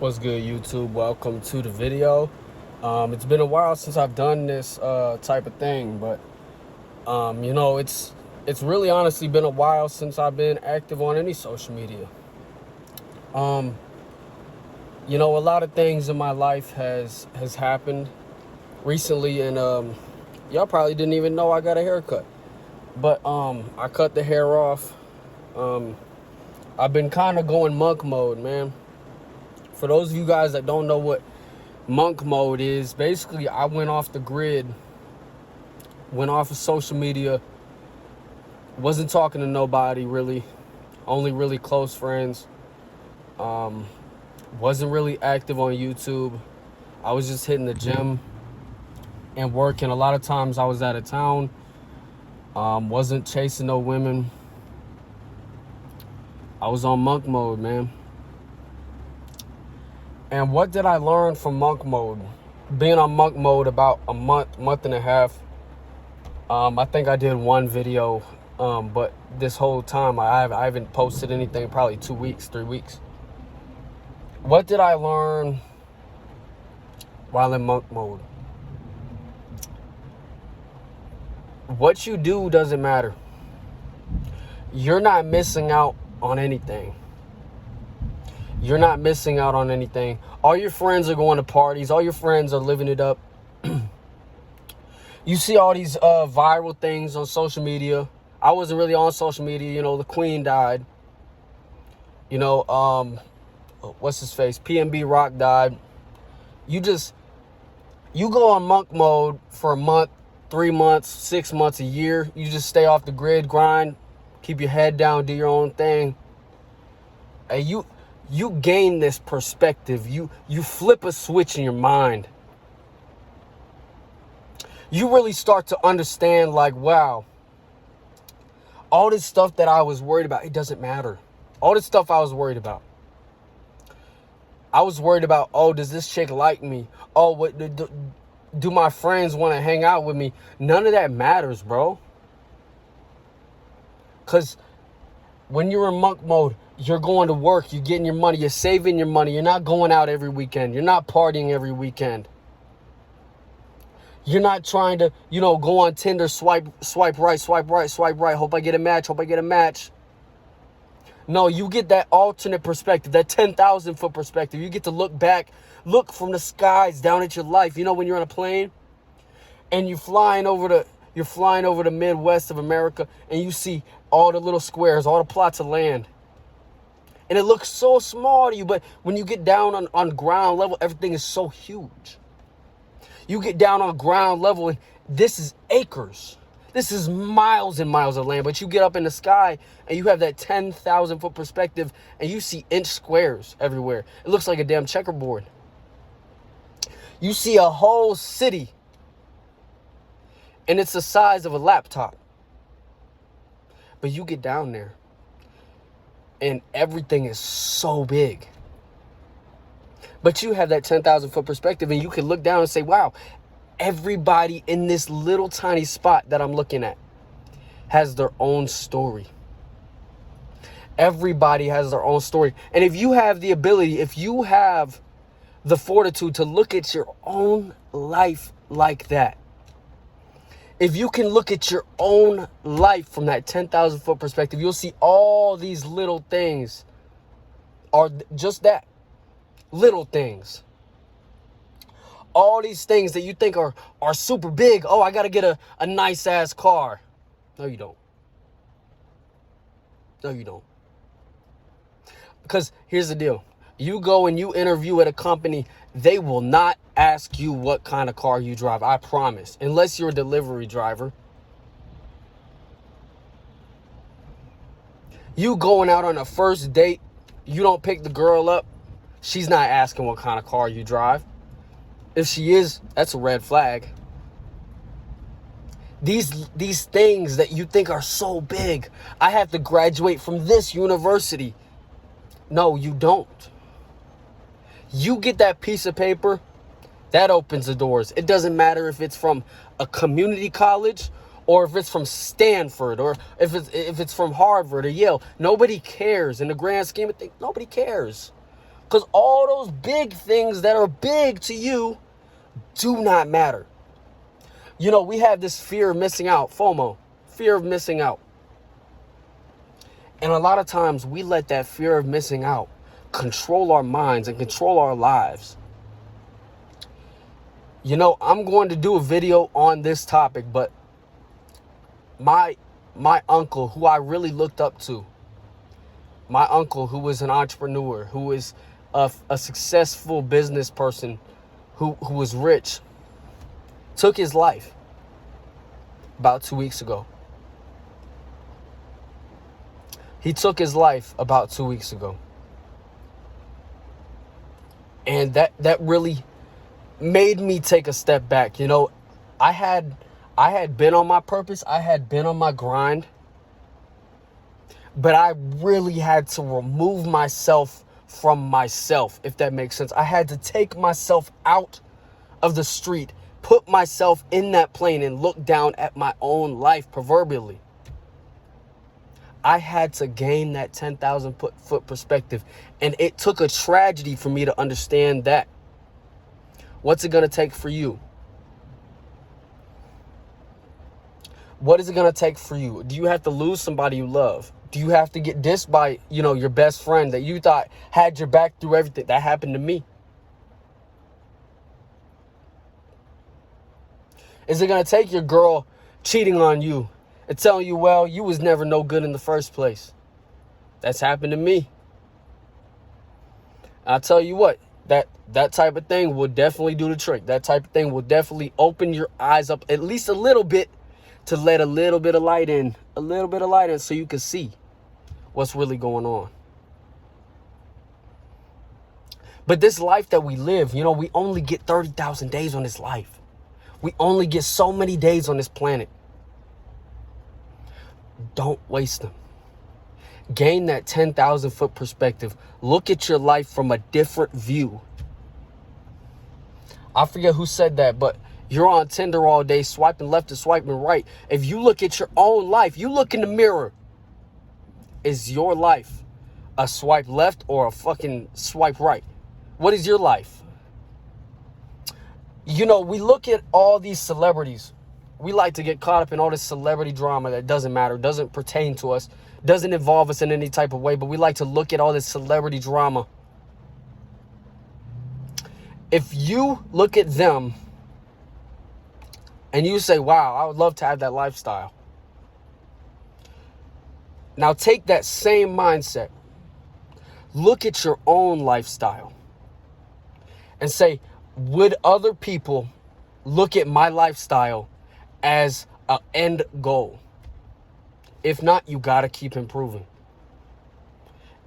What's good, YouTube? Welcome to the video. It's been a while since I've done this type of thing, but it's really honestly been a while since I've been active on any social media. Um, a lot of things in my life has happened recently, and y'all probably didn't even know I got a haircut, but I cut the hair off. I've been kind of going monk mode, man. For those of you guys that don't know what monk mode is, basically I went off the grid, went off of social media, wasn't talking to nobody really, only really close friends. Wasn't really active on YouTube. I was just hitting the gym and working. A lot of times I was out of town. Wasn't chasing no women. I was on monk mode, man. And what did I learn from monk mode? Being on monk mode about a month and a half. I think I did one video, but this whole time I haven't posted anything, probably 2 weeks, 3 weeks. What did I learn while in monk mode? What you do doesn't matter. You're not missing out on anything. You're not missing out on anything. All your friends are going to parties. All your friends are living it up. You see all these viral things on social media. I wasn't really on social media. The Queen died. What's his face? PNB Rock died. You go on monk mode for a month, 3 months, 6 months, a year. You just stay off the grid, grind, keep your head down, do your own thing. And you gain this perspective. You flip a switch in your mind. You really start to understand, like, wow, all this stuff that I was worried about, it doesn't matter. All this stuff I was worried about. I was worried about, oh, does this chick like me? Oh, what do my friends want to hang out with me? None of that matters, bro. Because when you're in monk mode, you're going to work, you're getting your money, you're saving your money. You're not going out every weekend. You're not partying every weekend. You're not trying to, go on Tinder, swipe right, swipe right, swipe right. Hope I get a match, hope I get a match. No, you get that alternate perspective, that 10,000 foot perspective. You get to look back, look from the skies down at your life. When you're on a plane and you're flying over the Midwest of America, and you see all the little squares, all the plots of land. And it looks so small to you, but when you get down on ground level, everything is so huge. You get down on ground level, and this is acres. This is miles and miles of land. But you get up in the sky, and you have that 10,000 foot perspective, and you see inch squares everywhere. It looks like a damn checkerboard. You see a whole city, and it's the size of a laptop. But you get down there, and everything is so big. But you have that 10,000 foot perspective, and you can look down and say, wow, everybody in this little tiny spot that I'm looking at has their own story. Everybody has their own story. And if you have the ability, if you have the fortitude to look at your own life like that, if you can look at your own life from that 10,000 foot perspective, you'll see all these little things are just that, little things. All these things that you think are super big. Oh, I got to get a nice ass car. No, you don't. No, you don't. Because here's the deal. You go and you interview at a company, they will not ask you what kind of car you drive. I promise. Unless you're a delivery driver. You going out on a first date, you don't pick the girl up, she's not asking what kind of car you drive. If she is, that's a red flag. These things that you think are so big. I have to graduate from this university. No, you don't. You get that piece of paper, that opens the doors. It doesn't matter if it's from a community college or if it's from Stanford, or if it's from Harvard or Yale. Nobody cares. In the grand scheme of things, nobody cares. Because all those big things that are big to you do not matter. You know, we have this fear of missing out, FOMO, fear of missing out. And a lot of times we let that fear of missing out control our minds and control our lives. You know, I'm going to do a video on this topic, but my uncle, who I really looked up to, my uncle, who was an entrepreneur, who is a successful business person, who was rich, took his life about 2 weeks ago. He took his life about 2 weeks ago. And that really made me take a step back. You know, I had been on my purpose. I had been on my grind. But I really had to remove myself from myself, if that makes sense. I had to take myself out of the street, put myself in that plane and look down at my own life, proverbially. I had to gain that 10,000 foot perspective. And it took a tragedy for me to understand that. What's it going to take for you? What is it going to take for you? Do you have to lose somebody you love? Do you have to get dissed by, you know, your best friend that you thought had your back through everything? That happened to me. Is it going to take your girl cheating on you and telling you, well, you was never no good in the first place? That's happened to me. I'll tell you what, that type of thing will definitely do the trick. That type of thing will definitely open your eyes up at least a little bit to let a little bit of light in, so you can see what's really going on. But this life that we live, you know, we only get 30,000 days on this life. We only get so many days on this planet. Don't waste them. Gain that 10,000 foot perspective. Look at your life from a different view. I forget who said that, but you're on Tinder all day, swiping left and swiping right. If you look at your own life, you look in the mirror. Is your life a swipe left or a fucking swipe right? What is your life? You know, we look at all these celebrities. We like to get caught up in all this celebrity drama that doesn't matter, doesn't pertain to us, doesn't involve us in any type of way, but we like to look at all this celebrity drama. If you look at them and you say, wow, I would love to have that lifestyle. Now take that same mindset. Look at your own lifestyle and say, would other people look at my lifestyle as an end goal? If not, you got to keep improving.